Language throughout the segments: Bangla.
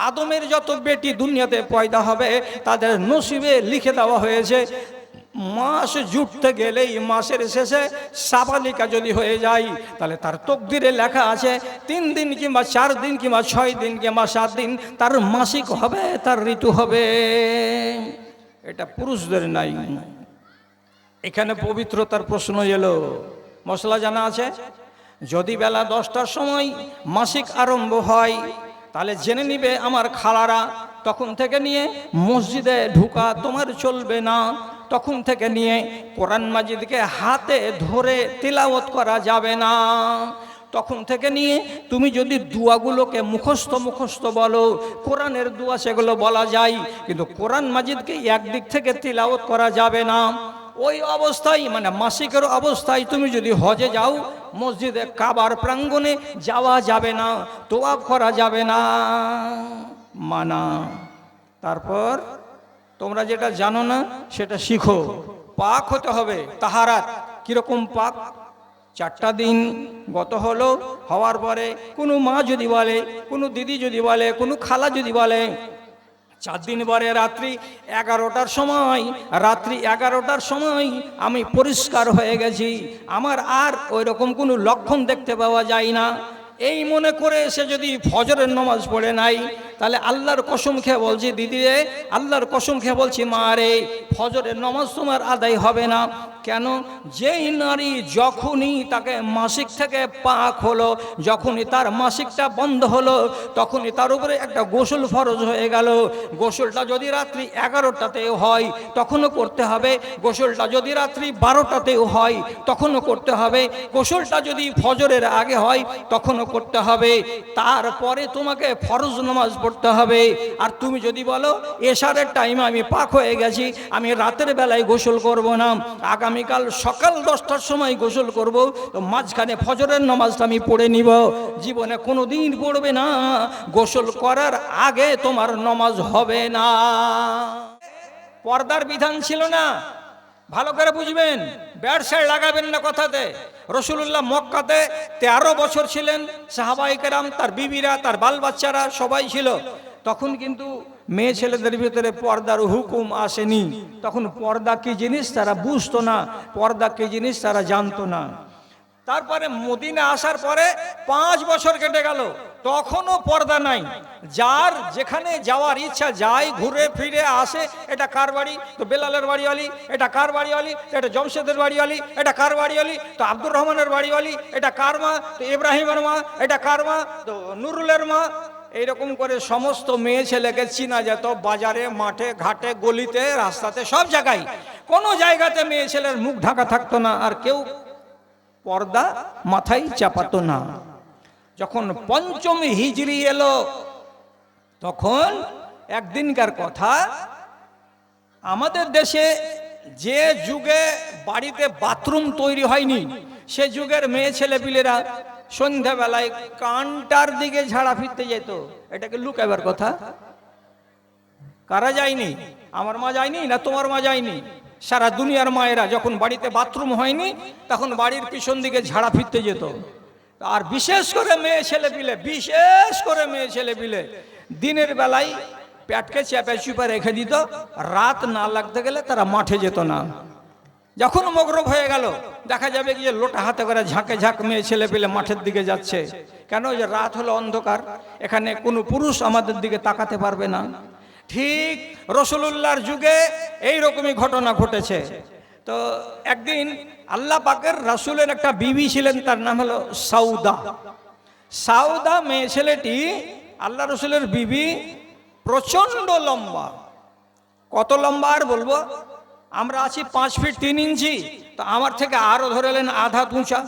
আদমের যত বেটি দুনিয়াতে পয়দা হবে তাদের নসিবে লিখে দেওয়া হয়েছে মাস জুটতে গেলেই মাসের শেষে সাবালিকা যদি হয়ে যায় তাহলে তার তকদিরে লেখা আছে 3 দিন কিংবা 4 দিন কিংবা 6 দিন কিংবা 7 দিন তার মাসিক হবে, তার ঋতু হবে। এটা পুরুষদের নাই। এখানে পবিত্রতার প্রশ্ন এলো, মশলা জানা আছে? যদি বেলা 10টার সময় মাসিক আরম্ভ হয় তাহলে জেনে নিবে আমার খালারা, তখন থেকে নিয়ে মসজিদে ঢুকা তোমার চলবে না। তখন থেকে নিয়ে কোরআন মাজিদকে হাতে ধরে তিলাওয়াত করা যাবে না। তখন থেকে নিয়ে তুমি যদি দুয়াগুলোকে মুখস্থ বলো, কোরআনের দুয়া সেগুলো বলা যায়, কিন্তু কোরআন মাজিদকে একদিক থেকে তিলাওয়াত করা যাবে না। ওই অবস্থায় মানে মাসিকের অবস্থায় তুমি যদি হজে যাও মসজিদে কাবার প্রাঙ্গণে যাওয়া যাবে না, তোয়াফ করা যাবে না, মানা। তারপর তোমরা যেটা জানো না সেটা শিখো। পাক হতে হবে, তাহারাত। কিরকম পাক? 4টা দিন গত হলো, হওয়ার পরে কোনো মা যদি বলে, কোনো দিদি যদি বলে, কোনো খালা যদি বলে 4 দিন পরে রাত্রি 11টার সময় আমি পরিষ্কার হয়ে গেছি, আমার আর ওই রকম কোনো লক্ষণ দেখতে পাওয়া যায় না, এই মনে করে সে যদি ফজরের নামাজ পড়ে নাই তাহলে আল্লাহর কসম খেয়ে বলছি দিদি রে, আল্লাহর কসম খেয়ে বলছি মা রে, ফজরের নামাজ তোমার আদায় হবে না। কেন? যেই নারী যখনই তাকে মাসিক থেকে পাক হলো, যখনই তার মাসিকটা বন্ধ হলো, তখনই তার উপরে একটা গোসল ফরজ হয়ে গেল। গোসলটা যদি রাত্রি 11টাতেও হয় তখনও করতে হবে, গোসলটা যদি রাত্রি 12টাতেও হয় তখনও করতে হবে, গোসলটা যদি ফজরের আগে হয় তখনও করতে হবে। তারপরে তোমাকে ফরজ নামাজ পড়তে হবে। আর তুমি যদি বলো এশারের টাইমে আমি পাক হয়ে গেছি, আমি রাতের বেলায় গোসল করব না, আগামীকাল সকাল 10টার সময় গোসল করব, তো মাঝখানে ফজরের নামাজটা আমি পড়ে নিব, জীবনে কোনো দিন পড়বে না, গোসল করার আগে তোমার নামাজ হবে না। পর্দার বিধান ছিল না, ভালো করে বুঝবেন, ব্যাড়সায় লাগাবেন না কথাতে। রসুল্লাহ মক্কাতে 13 বছর ছিলেন, সাহাবায়ে কেরাম, তার বিবিরা, তার বাল বাচ্চারা সবাই ছিল। তখন কিন্তু মেয়ে ছেলেদের ভিতরে পর্দার হুকুম আসেনি। তখন পর্দা কি জিনিস তারা বুঝতো না, পর্দা কি জিনিস তারা জানতো না। তারপরে মদিনা আসার পরে 5 বছর কেটে গেল, তখনও পর্দা নাই। যার যেখানে যাওয়ার ইচ্ছা যায়, ঘুরে ফিরে আসে। এটা কার বাড়ি? তো বেলালের বাড়িওয়ালি। এটা কার বাড়িওয়ালি? এটা জমশেদের বাড়িওয়ালি। এটা কার বাড়িওয়ালি? তো আব্দুর রহমানের বাড়িওয়ালি। এটা কার মা? তো ইব্রাহিমের মা। এটা কার মা? তো নুরুলের মা। এইরকম করে সমস্ত মেয়ে ছেলেকে চিনা যেত, বাজারে, মাঠে, ঘাটে, গলিতে, রাস্তাতে, সব জায়গায়। কোনো জায়গাতে মেয়ে ছেলের মুখ ঢাকা থাকতো না, আর কেউ পর্দা মাথায় চাপাতো না। যখন 5ম হিজরি এলো তখন একদিনকার কথা, আমাদের দেশে যে যুগে বাড়িতে বাথরুম তৈরি হয়নি সে যুগের মেয়ে ছেলে পিলেরা সন্ধ্যাবেলায় কানটার দিকে ঝাড়া ফিরতে যেত। এটাকে লুকাবার কথা? কারা যায়নি? আমার মা যায়নি না তোমার মা যায়নি? সারা দুনিয়ার মায়েরা যখন বাড়িতে বাথরুম হয়নি তখন বাড়ির পিছন দিকে ঝাড়া ফিরতে যেত। আর বিশেষ করে মেয়ে ছেলে পিলে দিনের বেলায় পেটকে চেপে চুপে রেখে দিত, রাত না লাগতে গেলে তারা মাঠে যেত না। যখন মগরব হয়ে গেল দেখা যাবে কি যে লোটা হাতে করে ঝাঁকে ঝাঁক মেয়ে ছেলে পেলে মাঠের দিকে যাচ্ছে। কেন? যে রাত হলো অন্ধকার, এখানে কোনো পুরুষ আমাদের দিকে তাকাতে পারবে না। ঠিক রসুলুল্লাহর যুগে এইরকমই ঘটনা ঘটেছে। তো একদিন আল্লাহ পাকের রাসূলের একটা বিবি ছিলেন, তার নাম হলো সাউদা মেয়ে ছেলেটি আল্লাহ রসুলের বিবি, প্রচন্ড লম্বা। কত লম্বা আর বলবো? আমরা আছি 5 ফিট 3 ইঞ্চি, তো আমার থেকে আরো ধরেলেন আধা উঁচা।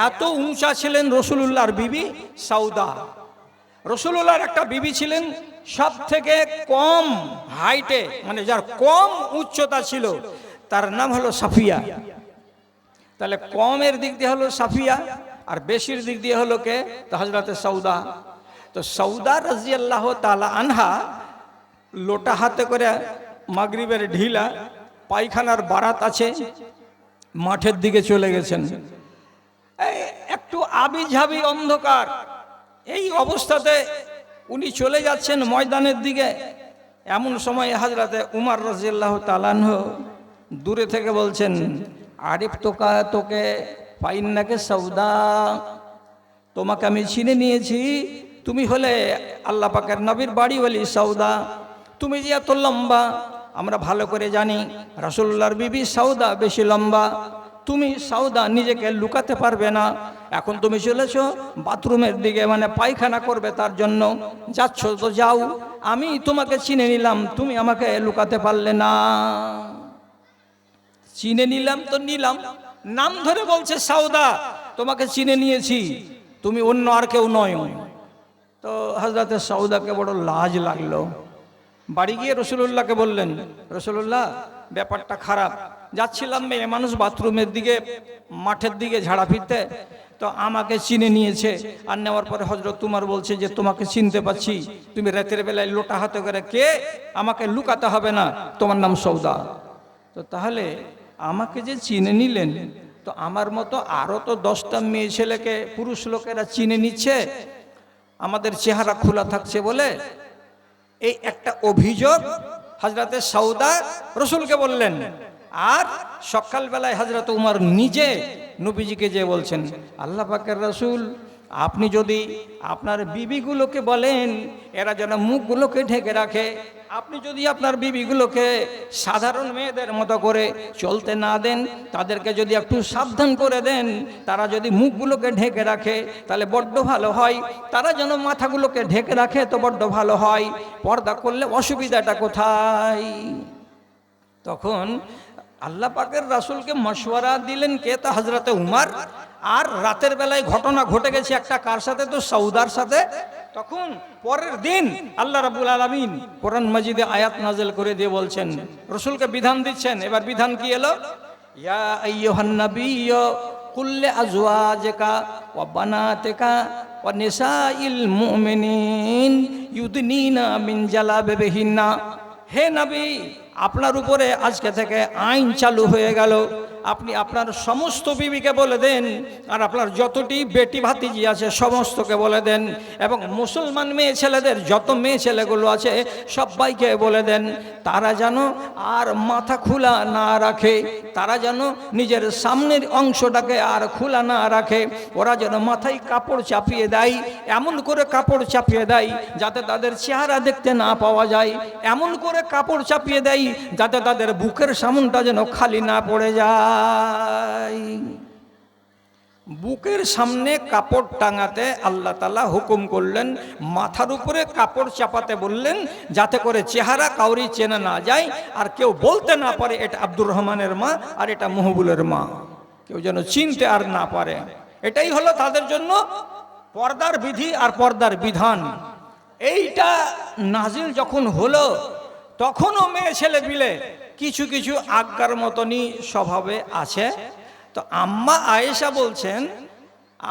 এত উঁচা ছিলেন রসুলুল্লাহর বিবি সাউদা। রসুলুল্লাহর একটা বিবি ছিলেন সব থেকে কম হাইটে, মানে যার কম উচ্চতা ছিল, তার নাম হলো সাফিয়া। তাহলে কমের দিক দিয়ে হলো সাফিয়া, আর বেশির দিক দিয়ে হলো কে? তো হযরতে সৌদা। তো সৌদা রাদিয়াল্লাহু তাআলা আনহা লোটা হাতে করে মাগরিবের ঢিলা, পায়খানার বারাত আছে, মাঠের দিকে চলে গেছেন। একটু আবিঝাবি অন্ধকার, এই অবস্থাতে উনি চলে যাচ্ছেন ময়দানের দিকে। এমন সময় হযরতে উমর রাদিয়াল্লাহু তাআলা আনহু দূরে থেকে বলছেন, আরিফ তোকে ফাইন্নাকে সৌদা, তোমাকে আমি চিনে নিয়েছি, তুমি হলে আল্লাহ পাকের নবীর বাড়ি বলি সৌদা। তুমি যে এত লম্বা আমরা ভালো করে জানি, রাসূলুল্লাহর বিবি সৌদা বেশি লম্বা। তুমি সৌদা নিজেকে লুকাতে পারবে না। এখন তুমি চলেছ বাথরুমের দিকে, মানে পায়খানা করবে, তার জন্য যাচ্ছ তো যাও, আমি তোমাকে চিনে নিলাম, তুমি আমাকে লুকাতে পারলে না। চিনে নিলাম তো নিলাম, নাম ধরে বলছে সৌদা, তোমাকে চিনে নিয়েছি, তুমি অন্য আর কেউ নয়। তো হযরতে সৌদাকে বড় লাজ লাগলো। বাড়ি গিয়ে রাসূলুল্লাহকে বললেন, রাসূলুল্লাহ ব্যাপারটা খারাপ, যাচ্ছিলাম মেয়ে মানুষ বাথরুমের দিকে, মাঠের দিকে ঝাড়া ফিরতে, তো আমাকে চিনে নিয়েছে। আর নেওয়ার পরে হযরত উমর বলছে যে তোমাকে চিনতে পাচ্ছি, তুমি রাতের বেলায় লোটা হাতে করে কে, আমাকে লুকাতে হবে না, তোমার নাম সৌদা। তো তাহলে আমাকে যে চিনে নিলেন, তো আমার মতো আরও তো 10টা মেয়ে ছেলেকে পুরুষ লোকেরা চিনে নিচ্ছে আমাদের চেহারা খোলা থাকছে বলে। এই একটা অভিযোগ হযরতে সৌদা রাসূলকে বললেন। আর সকালবেলায় হযরত উমর নিজে নবীজিকে যে বলছেন, আল্লাহ পাকের রাসূল, আপনি যদি আপনার বিবিগুলোকে বলেন এরা যেন মুখগুলোকে ঢেকে রাখে, আপনি যদি আপনার বিবিগুলোকে সাধারণ মেয়েদের মতো করে চলতে না দেন, তাদেরকে যদি একটু সাবধান করে দেন, তারা যদি মুখগুলোকে ঢেকে রাখে তাহলে বড্ড ভালো হয়। তারা যেন মাথাগুলোকে ঢেকে রাখে তো বড্ড ভালো হয়, পর্দা করলে অসুবিধাটা কোথায়? তখন আল্লাহ পাকের রাসূলকে মশওয়ারা দিলেন কে? তা হযরতে উমর। আর রাতের বেলায় ঘটনা ঘটে গেছে একটা কার সাথে? তো সৌদার সাথে। তখন পরের দিন আল্লাহ রাব্বুল আলামিন কোরআন মাজিদে আয়াত নাযিল করে দিয়ে বলছেন, রাসূলকে বিধান দিচ্ছেন। এবার বিধান কি এলো? ইয়া আইয়ুহান নাবিয়্যু কুল লিআজওয়াজিকা ওয়া বানাতিকা ওয়া নিসাইল মুমিনিন ইউদনিনা মিন জালাবিবিহিন্না। হে নবী, আপনার উপরে আজকে থেকে আইন চালু হয়ে গেল, আপনি আপনার সমস্ত বিবিকে বলে দেন, আর আপনার যতটি বেটি ভাতিজি আছে সমস্তকে বলে দেন, এবং মুসলমান মেয়ে ছেলেদের যত মেয়ে ছেলেগুলো আছে সবাইকে বলে দেন, তারা যেন আর মাথা খোলা না রাখে, তারা যেন নিজের সামনের অংশটাকে আর খোলা না রাখে, ওরা যেন মাথায় কাপড় চাপিয়ে দেয়, এমন করে কাপড় চাপিয়ে দেয় যাতে তাদের চেহারা দেখতে না পাওয়া যায়, এমন করে কাপড় চাপিয়ে দেয় যাতে তাদের বুকের সামনটা যেন খালি না পড়ে যায়। বুকের সামনে কাপড় টাঙাতে আল্লাহ তাআলা হুকুম করলেন, মাথার উপরে কাপড় চাপাতে বললেন, যাতে করে চেহারা কাউরি চেনা না যায়, আর কেউ বলতে না পারে এটা আব্দুর রহমানের মা আর এটা মহবুলের মা, কেউ যেন চিনতে আর না পারে। এটাই হলো তাদের জন্য পর্দার বিধি আর পর্দার বিধান। এইটা নাজিল যখন হলো, তখনও মেয়ে ছেলে মিলে কিছু কিছু আজ্ঞার মতনই স্বভাবে আছে। তো আম্মা আয়েশা বলছেন,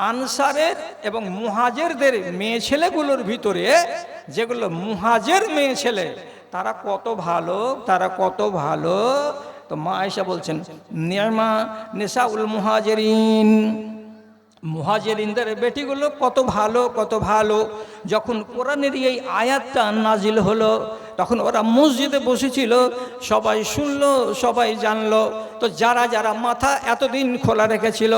আনসারের এবং মুহাজিরদের মেয়ে ছেলেগুলোর ভিতরে যেগুলো মুহাজির মেয়ে ছেলে, তারা কত ভালো, তারা কত ভালো। তো মা আয়েশা বলছেন, নি'মা নিসাউল মুহাজিরিন, মুহাজিরিনদের বেটিগুলো কত ভালো, কত ভালো। যখন কোরআনের এই আয়াতটা নাজিল হলো, তখন ওরা মসজিদে বসেছিল, সবাই শুনলো, সবাই জানলো। তো যারা যারা মাথা এতদিন খোলা রেখেছিল,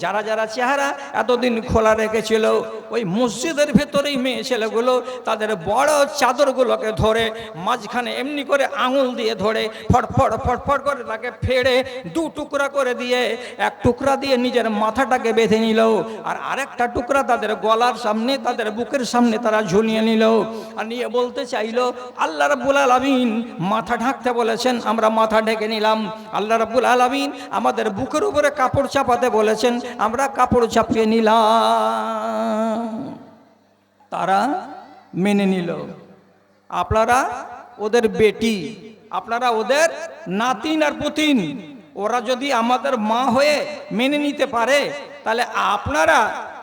যারা যারা চেহারা এতদিন খোলা রেখেছিল, ওই মসজিদের ভেতরেই মেয়ে ছেলেগুলো তাদের বড় চাদরগুলোকে ধরে মাঝখানে এমনি করে আঙুল দিয়ে ধরে ফটফট ফটফট করে তাকে ফেড়ে দু টুকরা করে দিয়ে, এক টুকরা দিয়ে নিজের মাথাটাকে বেঁধে নিল, আর আরেকটা টুকরা তাদের গলার সামনে, তাদের বুকের সামনে তারা ঝুলিয়ে নিল। আর নিয়ে বলতে চাইলো, আল্লাহ রাব্বুল আলামিন মাথা ঢাকতে বলেছেন, আমরা মাথা ঢেকে নিলাম। আল্লাহ রাব্বুল আলামিন আমাদের বুকের উপরে কাপড় চাপাতে বলেছেন, আমরা কাপড় চাপিয়ে নিলাম। তারা মেনে নিল। আপনারা ওদের বেটি, আপনারা ওদের নাতিন আর পুতিন, ওরা যদি আমাদের মা হয়ে মেনে নিতে পারে, তাহলে আপনারা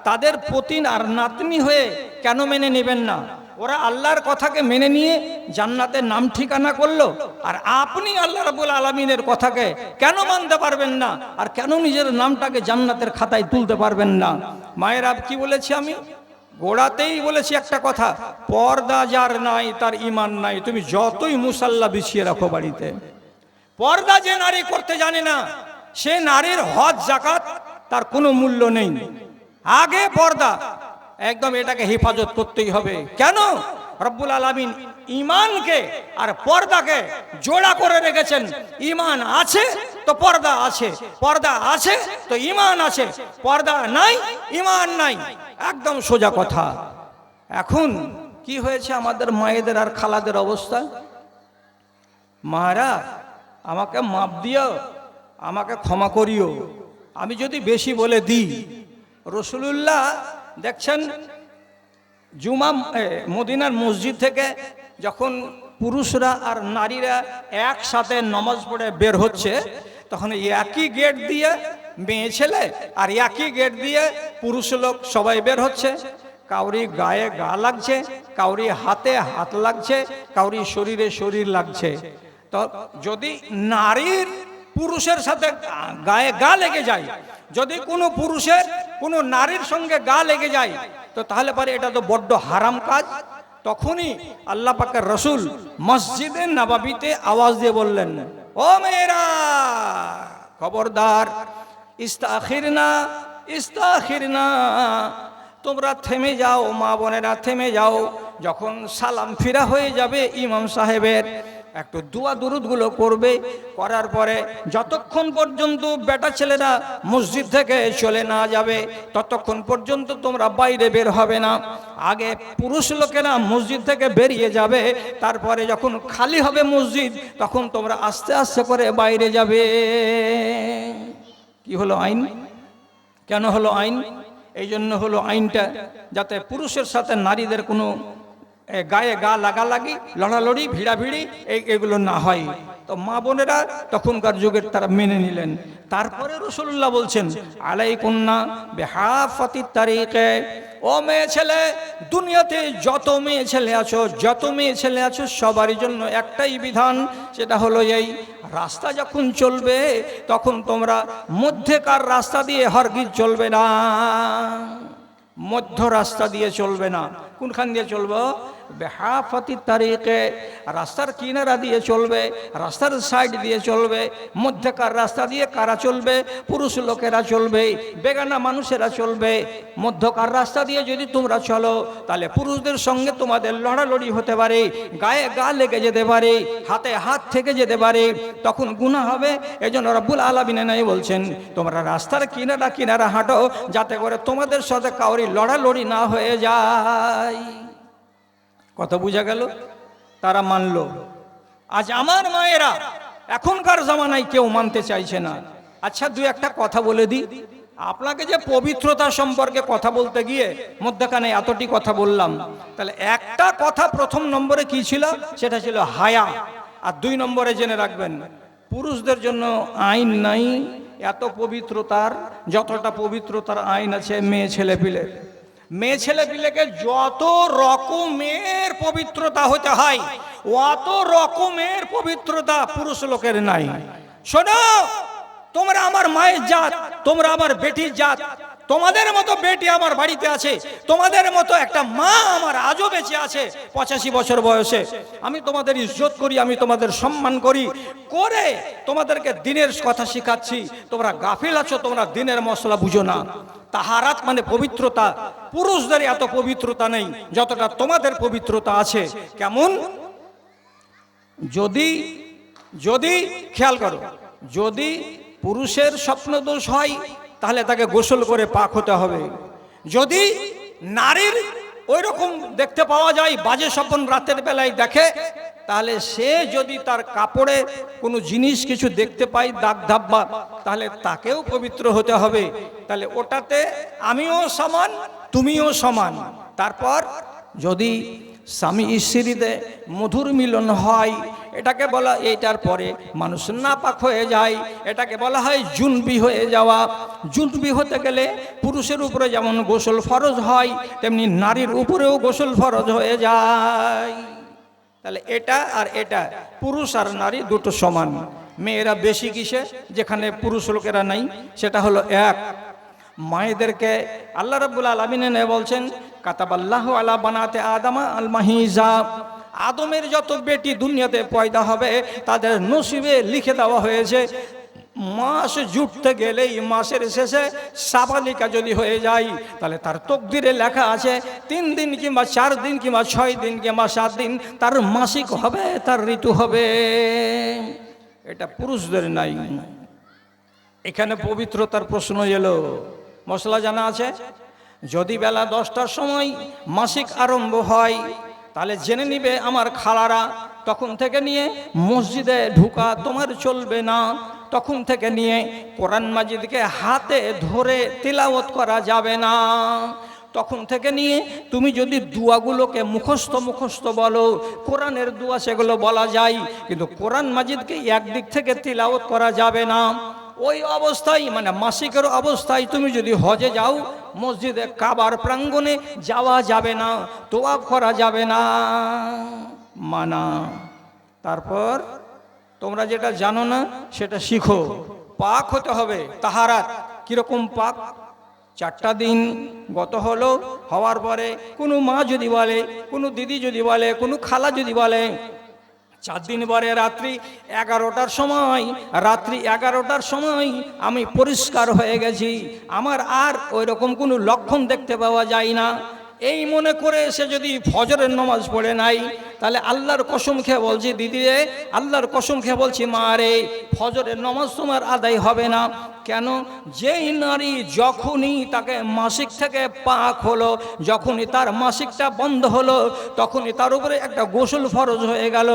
তাদের পুতিন আর নাতনি হয়ে কেন মেনে নেবেন না? ওরা আল্লাহর কথাকে মেনে নিয়ে জান্নাতের নাম ঠিকানা করলো, আর আপনি আল্লাহ রাব্বুল আলামিনের কথাকে কেন মানতে পারবেন না? আর কেন নিজের নামটাকে জান্নাতের খাতায় তুলতে পারবেন না? মায়ের আব কি বলেছি আমি? গোড়াতেই বলেছি একটা কথা, পর্দা যার নাই তার ঈমান নাই। তুমি যতই মুসাল্লা বিছিয়ে রাখো বাড়িতে, পর্দা যে নারী করতে জানে না, সে নারীর হজ জাকাত তার কোনো মূল্য নেই। আগে পর্দা, একদম এটাকে হেফাজত করতেই হবে। কেন? রব্বুল আলামিন ঈমানকে আর পর্দাকে জোড়া করে রেখেছেন। ঈমান আছে তো পর্দা আছে, পর্দা আছে তো ঈমান আছে, পর্দা নাই ঈমান নাই, একদম সোজা কথা। এখন কি হয়েছে আমাদের মায়েদের আর খালাদের অবস্থা? মারা আমাকে মাপ দিও, আমাকে ক্ষমা করিও, আমি যদি বেশি বলে দিই। রাসূলুল্লাহ দেখছেন মদিনার মসজিদ থেকে যখন পুরুষরা আর নারীরা একসাথে নামাজ পড়ে বের হচ্ছে, তখন একই গেট দিয়ে মেয়ে ছেলে আর একই গেট দিয়ে পুরুষ লোক সবাই বের হচ্ছে। কাউরি গায়ে গা লাগছে, কাউরি হাতে হাত লাগছে, কাউরি শরীরে শরীর লাগছে। তো যদি নারীর পুরুষের সাথে গায়ে গা লেগে যায়, যদি কোনো পুরুষের কোনো নারীর সঙ্গে গা লেগে যায়, তো তাহলে পরে এটা তো বড্ড হারাম কাজ। তখনই আল্লাহ পাকের রসুল মসজিদে নববীতে আওয়াজ দিয়ে বললেন, ও মেয়েরা খবরদার, ইস্তাখিরনা ইস্তাখিরনা, তোমরা থেমে যাও, মা বোনেরা থেমে যাও। যখন সালাম ফিরা হয়ে যাবে ইমাম সাহেবের, একটু দোয়া দুরুদগুলো করবে, করার পরে যতক্ষণ পর্যন্ত বেটা ছেলেরা মসজিদ থেকে চলে না যাবে ততক্ষণ পর্যন্ত তোমরা বাইরে বের হবে না। আগে পুরুষ লোকেরা মসজিদ থেকে বেরিয়ে যাবে, তারপরে যখন খালি হবে মসজিদ তখন তোমরা আস্তে আস্তে করে বাইরে যাবে। কি হলো আইন? কেন হলো আইন? এই জন্য হলো আইনটা, যাতে পুরুষের সাথে নারীদের কোনো গায়ে গা লাগালাগি, লড়ালড়ি, ভিড়াভিড়ি এগুলো না হয়। তো মা বোনেরা তখনকার যুগের তারা মেনে নিলেন। তারপরে রাসূলুল্লাহ বলছেন, আলাইকুন্না বিহাফাতিত তারিকে, ও মেয়ে ছেলে, দুনিয়াতে যত মেয়ে ছেলে আছো, যত মেয়ে ছেলে আছো সবারই জন্য একটাই বিধান, সেটা হলো এই, রাস্তা যখন চলবে তখন তোমরা মধ্যেকার রাস্তা দিয়ে হরগিজ চলবে না, মধ্য রাস্তা দিয়ে চলবে না। কোনখান দিয়ে চলবো? বেহাফাতি তারিকে, রাস্তার কিনারা দিয়ে চলবে, রাস্তার সাইড দিয়ে চলবে। মধ্যকার রাস্তা দিয়ে কারা চলবে? পুরুষ লোকেরা চলবে, বেগানা মানুষেরা চলবে। মধ্যকার রাস্তা দিয়ে যদি তোমরা চলো তাহলে পুরুষদের সঙ্গে তোমাদের লড়ালড়ি হতে পারে, গায়ে গা লেগে যেতে পারে, হাতে হাত থেকে যেতে পারে, তখন গুনাহ হবে। এজন্য রব্বুল আলামিন নাই বলছেন, তোমরা রাস্তার কিনারা কিনারা হাঁটো, যাতে করে তোমাদের সাথে কাউরি লড়ালড়ি না হয়ে যায়। কথা বুঝা গেল? তারা মানল। আজ আমার মায়েরা এখনকার জামানায় কেউ মানতে চাইছে না। আচ্ছা, দুই একটা কথা বলে দিই আপনাকে, যে পবিত্রতা সম্পর্কে কথা বলতে গিয়ে মধ্যখানে এতটি কথা বললাম, তাহলে একটা কথা প্রথম নম্বরে কি ছিল? সেটা ছিল হায়া। আর দুই নম্বরে জেনে রাখবেন, পুরুষদের জন্য আইন নাই এত পবিত্রতার, যতটা পবিত্রতার আইন আছে মেয়ে ছেলে পিলে। মেয়ে ছেলে পিলেকে যত রকমের পবিত্রতা হতে হয়, অত রকমের পবিত্রতা পুরুষ লোকের নাই। শোনো, তোমরা আমার মায়ের জাত, তোমরা আমার বেটির জাত, তোমাদের মতো বেটি আমার বাড়িতে আছে, তোমাদের মতো একটা মা আমার আজও বেঁচে আছে 85 বছর বয়সে। আমি তোমাদের ইজ্জত করি, আমি তোমাদের সম্মান করি, করে তোমাদেরকে দিনের কথা শিখাচ্ছি। তোমরা গাফিল আছো, তোমরা দিনের মশলা বুঝো না। তাহারাত মানে পবিত্রতা, পুরুষদের এত পবিত্রতা নেই যতটা তোমাদের পবিত্রতা আছে। কেমন? যদি খেয়াল করো, যদি পুরুষের স্বপ্নদোষ হয় তাহলে তাকে গোসল করে পাক হতে হবে। যদি নারীর ওই রকম দেখতে পাওয়া যায়, বাজে স্বপ্ন রাতের বেলায় দেখে, তাহলে সে যদি তার কাপড়ে কোনো জিনিস কিছু দেখতে পায়, দাগ ধাব্বা, তাহলে তাকেও পবিত্র হতে হবে। তাহলে ওটাতে আমিও সমান, তুমিও সমান। তারপর যদি স্বামী স্ত্রীতে মধুর মিলন হয়, এটাকে বলা, এইটার পরে মানুষ নাপাক হয়ে যায়, এটাকে বলা হয় জুনবি হয়ে যাওয়া। জুনবি হতে গেলে পুরুষের উপরে যেমন গোসল ফরজ হয়, তেমনি নারীর উপরেও গোসল ফরজ হয়ে যায়। তাহলে এটা আর এটা, পুরুষ আর নারী দুটো সমান। মেয়েরা বেশি কিসে? যেখানে পুরুষ লোকেরা নাই, সেটা হলো এক, মায়েদেরকে আল্লাহ রাব্বুল আলামিন বলছেন, কাতাবাল্লাহু আলা বানাতে আদমা আল মাহিজা, আদমের যত বেটি দুনিয়াতে পয়দা হবে তাদের নসিবে লিখে দেওয়া হয়েছে মাস জুটতে গেলেই মাসের শেষে সাবালিকা যদি হয়ে যায় তাহলে তার তকদিরে লেখা আছে 3 দিন কিংবা 4 দিন কিংবা 6 দিন কিংবা 7 দিন তার মাসিক হবে, তার ঋতু হবে। এটা পুরুষদের নাই। এখানে পবিত্রতার প্রশ্ন এলো, মশলা জানা আছে, যদি বেলা 10টার সময় মাসিক আরম্ভ হয় তাহলে জেনে নিবে আমার খালারা তখন থেকে নিয়ে মসজিদে ঢুকা তোমার চলবে না, তখন থেকে নিয়ে কোরআন মাজিদকে হাতে ধরে তিলাওয়াত করা যাবে না, তখন থেকে নিয়ে তুমি যদি দুয়াগুলোকে মুখস্থ বলো, কোরআনের দুয়া সেগুলো বলা যায়, কিন্তু কোরআন মাজিদকে একদিক থেকে তিলাওয়াত করা যাবে না। ওই অবস্থায় মানে মাসিকের অবস্থায় তুমি যদি হজে যাও মসজিদে কাবার প্রাঙ্গণে যাওয়া যাবে না, তোয়াফ করা যাবে না, মানা। তারপর তোমরা যেটা জানো না সেটা শিখো, পাক হতে হবে। তাহারাত কিরকম পাক? 4টা দিন গত হলো, হওয়ার পরে কোনো মা যদি বলে, কোনো দিদি যদি বলে, কোনো খালা যদি বলে 4 দিন পরে রাত্রি 11টার সময় আমি পরিষ্কার হয়ে গেছি, আমার আর ওই রকম কোনো লক্ষণ দেখতে পাওয়া যায় না, এই মনে করে সে যদি ফজরের নামাজ পড়ে নাই তাহলে আল্লাহর কসম খেয়ে বলছি দিদি রে, আল্লাহর কসম খেয়ে বলছি মা রে, ফজরের নামাজ তোমার আদায় হবে না। কেন? যেই নারী যখনই তাকে মাসিক থেকে পাক হলো, যখনই তার মাসিকটা বন্ধ হলো, তখনই তার উপরে একটা গোসল ফরজ হয়ে গেল।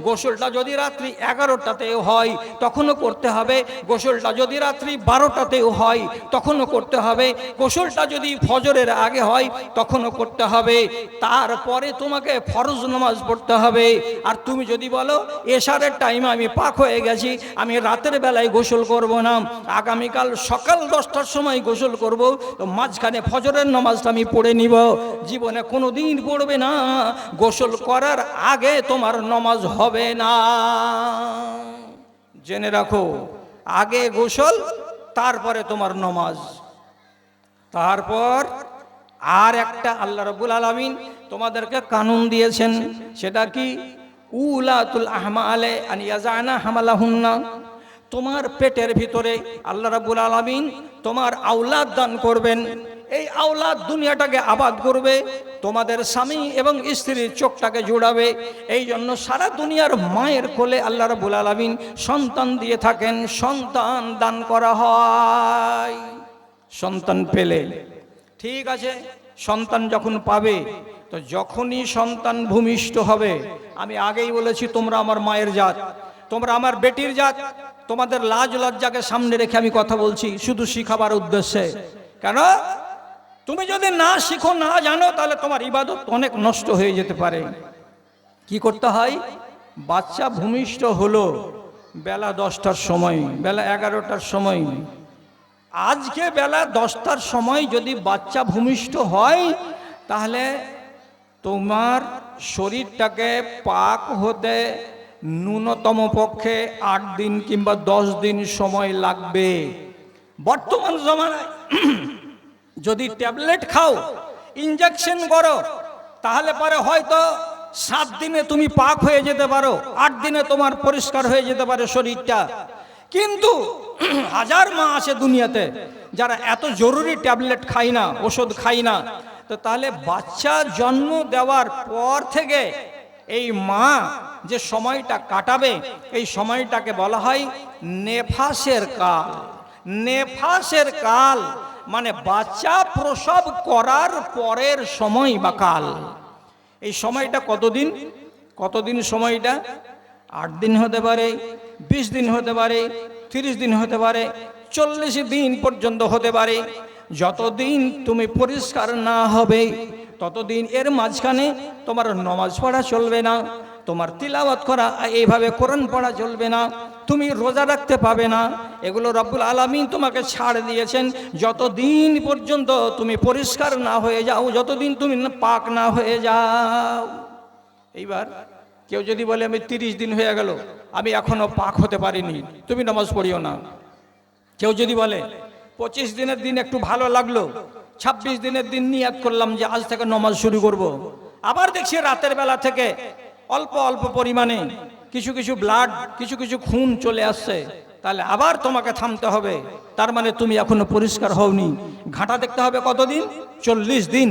গোসলটা যদি রাত্রি 11টাতেও হয় তখনও করতে হবে, গোসলটা যদি রাত্রি 12টাতেও হয় তখনও করতে হবে, গোসলটা যদি ফজরের আগে হয় তখনও করতে হবে। তারপরে তোমাকে ফরজ নামাজ পড়তে হবে। আর তুমি যদি বলো এশারের টাইমে আমি পাক হয়ে গেছি, আমি রাতের বেলায় গোসল করব না, আগামীকাল সকাল 10টার সময় গোসল করব, তো মাঝখানে ফজরের নামাজটা আমি পড়ে নিব, জীবনে কোনো দিন পড়বে না, গোসল করার আগে তোমার নামাজ হবে না। জেনে রাখো, আগে গোসল তারপরে তোমার নামাজ। তারপর আর একটা আল্লাহ রাব্বুল আলামিন তোমাদেরকে কানুন দিয়েছেন, সেটা কি? উলাতুল আহমালে আন ইয়াজানা হামালাহুন্না, তোমার পেটের ভিতরে আল্লাহ রাব্বুল আলামিন তোমার আওলাদ দান করবেন, এই আওলাদ দুনিয়াটাকে আবাদ করবে, তোমাদের স্বামী এবং স্ত্রীর চোখটাকে জোড়াবে। এই জন্য সারা দুনিয়ার মায়ের কোলে আল্লাহ রাব্বুল আলামিন সন্তান দিয়ে থাকেন, সন্তান দান করা হয়। সন্তান পেলে ঠিক আছে, সন্তান যখন পাবে তো যখনই সন্তান ভূমিষ্ঠ হবে, আমি আগেই বলেছি তোমরা আমার মায়ের জাত, তোমরা আমার বেটির জাত, তোমাদের লাজ লজ্জাকে সামনে রেখে আমি কথা বলছি শুধু শিখাবার উদ্দেশ্যে। কেন? তুমি যদি না শিখো, না জানো, তাহলে তোমার ইবাদত অনেক নষ্ট হয়ে যেতে পারে। কি করতে হয়? বাচ্চা ভূমিষ্ঠ হলো বেলা 10টার সময়, বেলা 11টার সময়, আজকে বেলা 10টার সময় যদি বাচ্চা ভূমিষ্ঠ হয় তাহলে তোমার শরীরটাকে পাক হতে ন্যূনতম পক্ষে 8 দিন কিংবা 10 দিন সময় লাগবে। বর্তমান জমানায় যদি ট্যাবলেট খাও, ইনজেকশন করো, তাহলে পরে হয়তো 7 দিনে তুমি পাক হয়ে যেতে পারো, 8 দিনে তোমার পরিষ্কার হয়ে যেতে পারে শরীরটা। কিন্তু হাজার মা আছে দুনিয়াতে যারা এত জরুরি ট্যাবলেট খায় না, ওষুধ খায় না, তো তাহলে বাচ্চা জন্ম দেওয়ার পর থেকে এই মা যে সময়টা কাটাবে, এই সময়টাকে বলা হয় নেফাসের কাল। নেফাসের কাল মানে বাচ্চা প্রসব করার পরের সময় বা কাল। এই সময়টা কতদিন সময়টা? 8 দিন হতে পারে, 20 দিন হতে পারে, 30 দিন হতে পারে, 40 দিন পর্যন্ত হতে পারে। যতদিন তুমি পরিষ্কার না হবে ততদিন এর মাঝখানে তোমার নামাজ পড়া চলবে না, তোমার তিলাওয়াত করা এইভাবে কোরআন পড়া চলবে না, তুমি রোজা রাখতে পাবে না। এগুলো রব্বুল আলামিন তোমাকে ছাড় দিয়েছেন যতদিন পর্যন্ত তুমি পরিষ্কার না হয়ে যাও, যতদিন তুমি পাক না হয়ে যাও। এইবার কেউ যদি বলে আমি 30 দিন হয়ে গেল, আমি এখনো পাক হতে পারিনি, তুমি নামাজ পড়িও না। কেউ যদি বলে 25 দিনের দিন একটু ভালো লাগলো, 26 দিনের দিন নিয়াত করলাম যে আজ থেকে নামাজ শুরু করব। আবার দেখছি রাতের বেলা থেকে অল্প অল্প পরিমাণে কিছু কিছু ব্লাড, কিছু কিছু খুন চলে আসছে, তাহলে আবার তোমাকে থামতে হবে। তার মানে তুমি এখনো পরিষ্কার হওনি। ঘাটা দেখতে হবে কতদিন? 40 দিন।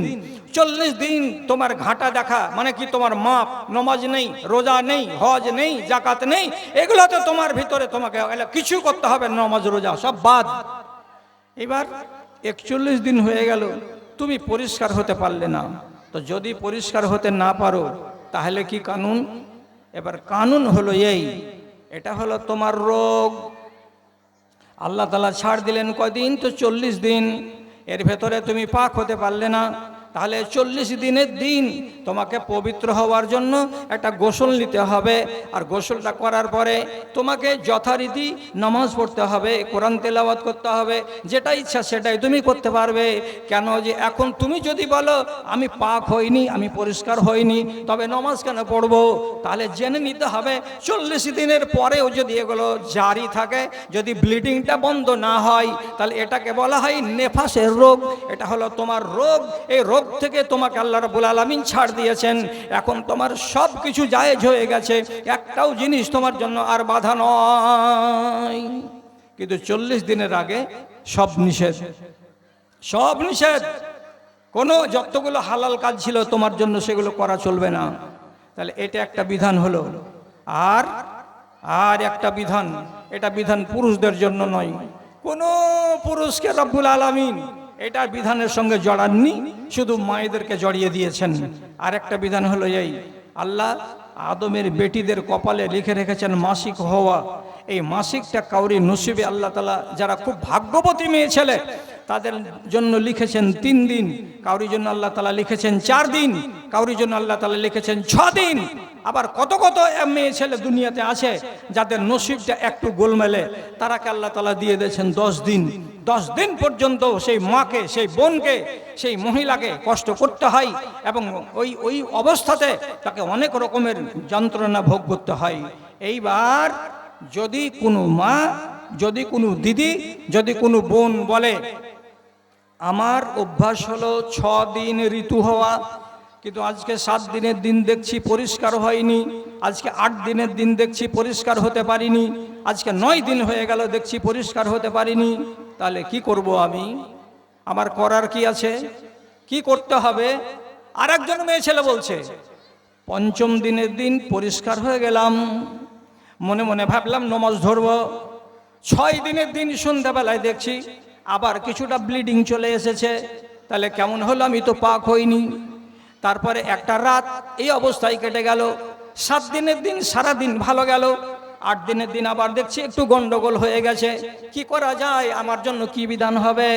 40 দিন তোমার ঘাটা দেখা মানে কি? তোমার মাপ, নমাজ নেই, রোজা নেই, হজ নেই, জাকাত নেই, এগুলো তো তোমার ভিতরে তোমাকে কিছু করতে হবে, নমাজ রোজা সব বাদ। এবার 41 দিন হয়ে গেল, তুমি পরিষ্কার হতে পারলে না। তো যদি পরিষ্কার হতে না পারো তাহলে কি কানুন? এবার কানুন হলো এই, এটা হলো তোমার রোগ। আল্লাহ তাআলা ছাড় দিলেন কয়দিন? তো 40 দিন। এর ভেতরে তুমি পাক হতে পারলে না, তাহলে 40 দিনের দিন তোমাকে পবিত্র হওয়ার জন্য একটা গোসল নিতে হবে। আর গোসলটা করার পরে তোমাকে যথারীতি নামাজ পড়তে হবে, কোরআন তেলাওয়াত করতে হবে, যেটা ইচ্ছা সেটাই তুমি করতে পারবে। কেন যে এখন তুমি যদি বলো আমি পাক হইনি, আমি পরিষ্কার হইনি, তবে নামাজ কেন পড়বো? তাহলে জেনে নিতে হবে 40 দিনের পরেও যদি এগুলো জারি থাকে, যদি ব্লিডিংটা বন্ধ না হয়, তাহলে এটাকে বলা হয় নেফাসের রোগ। এটা হলো তোমার রোগ। এই রোগ থেকে তোমাকে আল্লাহ রাব্বুল আলামিন ছাড় দিয়েছেন। এখন তোমার সব কিছু জায়েজ হয়ে গেছে, একটাও জিনিস তোমার জন্য আর বাধা নয়। কিন্তু 40 দিনের আগে সব নিষেধ, সব নিষেধ। কোনো যতগুলো হালাল কাজ ছিল তোমার জন্য সেগুলো করা চলবে না। তাহলে এটা একটা বিধান হলো। আর আর একটা বিধান, এটা বিধান পুরুষদের জন্য নয়। কোনো পুরুষকে রব্বুল আলামিন এটার বিধানের সঙ্গে জড়াননি, শুধু মায়েদেরকে জড়িয়ে দিয়েছেন। আর একটা বিধান হলো এই, আল্লাহ আদমের বেটিদের কপালে লিখে রেখেছেন মাসিক হওয়া। এই মাসিকটা কাউরি নসিবে আল্লাহ তাআলা, যারা খুব ভাগ্যবতী মেয়ে ছেলে তাদের জন্য লিখেছেন 3 দিন, কাউরির জন্য আল্লাহ তাআলা লিখেছেন 4 দিন, কাউরির জন্য আল্লাহ তাআলা লিখেছেন 6 দিন। আবার কত কত মেয়ে ছেলে দুনিয়াতে আছে যাদের নসিবটা একটু গোলমেলে, তারাকে আল্লাহ তাআলা দিয়ে দিয়েছেন 10 দিন। 10 দিন পর্যন্ত সেই মাকে, সেই বোনকে, সেই মহিলাকে কষ্ট করতে হয় এবং ওই অবস্থাতে তাকে অনেক রকমের যন্ত্রণা ভোগ করতে হয়। এইবার যদি কোনো মা, যদি কোনো দিদি, যদি কোনো বোন বলে আমার অভ্যাস হলো 6 দিন ঋতু হওয়া, কিন্তু আজকে 7 দিনের দিন দেখছি পরিষ্কার হয়নি, আজকে 8 দিনের দিন দেখছি পরিষ্কার হতে পারিনি, আজকে 9 দিন হয়ে গেল দেখছি পরিষ্কার হতে পারিনি, তাহলে কি করব আমি? আমার করার কি আছে? কি করতে হবে? আর একজন মেয়ে ছেলে বলছে 5ম দিনের দিন পরিষ্কার হয়ে গেলাম, মনে মনে ভাবলাম নমাজ ধরব। 6 দিনের দিন সন্ধ্যাবেলায় দেখছি আবার কিছুটা ব্লিডিং চলে এসেছে, তাহলে কেমন হলো? আমি তো পাক হইনি। তারপরে একটা রাত এই অবস্থায় কেটে গেল। 7 দিনের দিন সারা দিন ভালো গেল। 8 দিনের দিন আবার দেখছি একটু গন্ডগোল হয়ে গেছে। কি করা যায়? আমার জন্য কি বিধান হবে?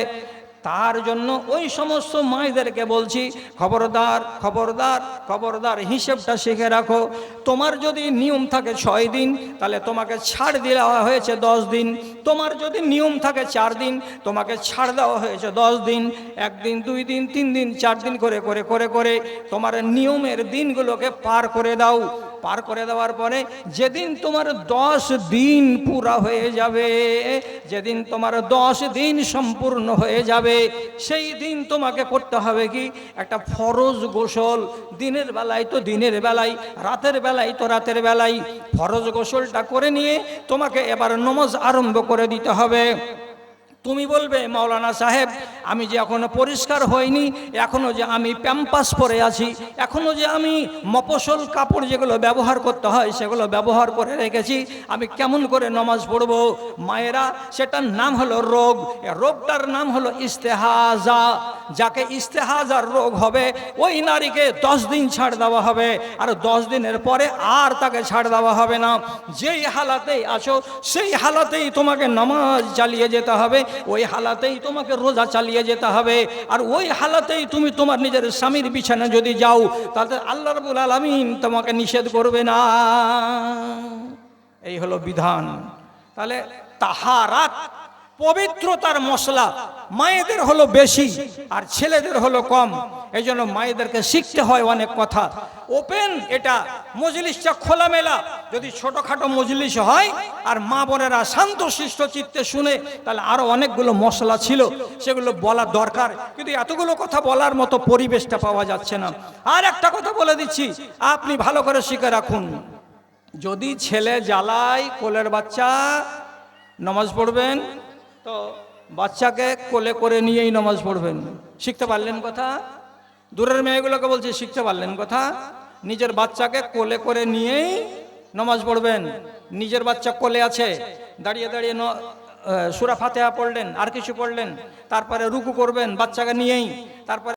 তার জন্য ওই সমস্ত মায়েদেরকে বলছি, খবরদার খবরদার খবরদার, হিসেবটা শিখে রাখো। তোমার যদি নিয়ম থাকে 6 দিন, তাহলে তোমাকে ছাড় দেওয়া হয়েছে 10 দিন। তোমার যদি নিয়ম থাকে 4 দিন, তোমাকে ছাড় দেওয়া হয়েছে 10 দিন। 1 দিন, 2 দিন, 3 দিন, 4 দিন করে করে করে করে তোমার নিয়মের দিনগুলোকে পার করে দাও। পার করে দেওয়ার পরে যেদিন তোমার 10 দিন পুরা হয়ে যাবে, যেদিন তোমার 10 দিন সম্পূর্ণ হয়ে যাবে, সেই দিন তোমাকে করতে হবে কি? একটা ফরজ গোসল। দিনের বেলায় তো দিনের বেলায়, রাতের বেলায় তো রাতের বেলায়। ফরজ গোসলটা করে নিয়ে তোমাকে এবার নামাজ আরম্ভ করে দিতে হবে। তুমি বলবে মাওলানা সাহেব, আমি যে এখনো পরিষ্কার হইনি, এখনো যে আমি প্যাম্পাস পরে আছি, এখনো যে আমি মফসল কাপড় যেগুলো ব্যবহার করতে হয় সেগুলো ব্যবহার করে রেখেছি, আমি কেমন করে নামাজ পড়ব? মায়েরা, সেটার নাম হলো রোগ। রোগটার নাম হলো ইস্তেহাজা। যাকে ইস্তেহাজার রোগ হবে ওই নারীকে 10 দিন ছাড় দেওয়া হবে, আর 10 দিনের পরে আর তাকে ছাড় দেওয়া হবে না। যেই হালাতেই আছো সেই হালাতেই তোমাকে নামাজ চালিয়ে যেতে হবে, ওই হালাতেই তোমাকে রোজা চালিয়ে যেতে হবে, আর ওই হালাতেই তুমি তোমার নিজের স্বামীর বিছানা যদি যাও, তাহলে আল্লাহ রাব্বুল আলামিন তোমাকে নিষেধ করবে না। এই হলো বিধান। তাহলে তাহারাত, পবিত্রতার মশলা মায়েদের হলো বেশি আর ছেলেদের হলো কম। এই জন্য মায়েদেরকে শিখতে হয় অনেক কথা। ওপেন এটা মজলিসটা খোলামেলা, যদি ছোটখাটো মজলিস হয় আর মা বোনেরা শান্ত শিষ্ট চিত্তে শুনে, তাহলে আরো অনেকগুলো মশলা ছিল, সেগুলো বলার দরকার, কিন্তু এতগুলো কথা বলার মতো পরিবেশটা পাওয়া যাচ্ছে না। আর একটা কথা বলে দিচ্ছি, আপনি ভালো করে শিখে রাখুন, যদি ছেলে জ্বালায় কোলের বাচ্চা নামাজ পড়বেন, তো বাচ্চাকে কোলে করে নিয়েই নামাজ পড়বেন। শিখতে পারলেন কথা? দূরের মেয়েগুলোকে বলছি, শিখতে পারলেন কথা? নিজের বাচ্চাকে কোলে করে নিয়েই নামাজ পড়বেন। নিজের বাচ্চা কোলে আছে, দাঁড়িয়ে দাঁড়িয়ে সূরা ফাতিহা পড়লেন, আর কিছু পড়লেন, তারপরে রুকু করবেন বাচ্চাকে নিয়েই, তারপরে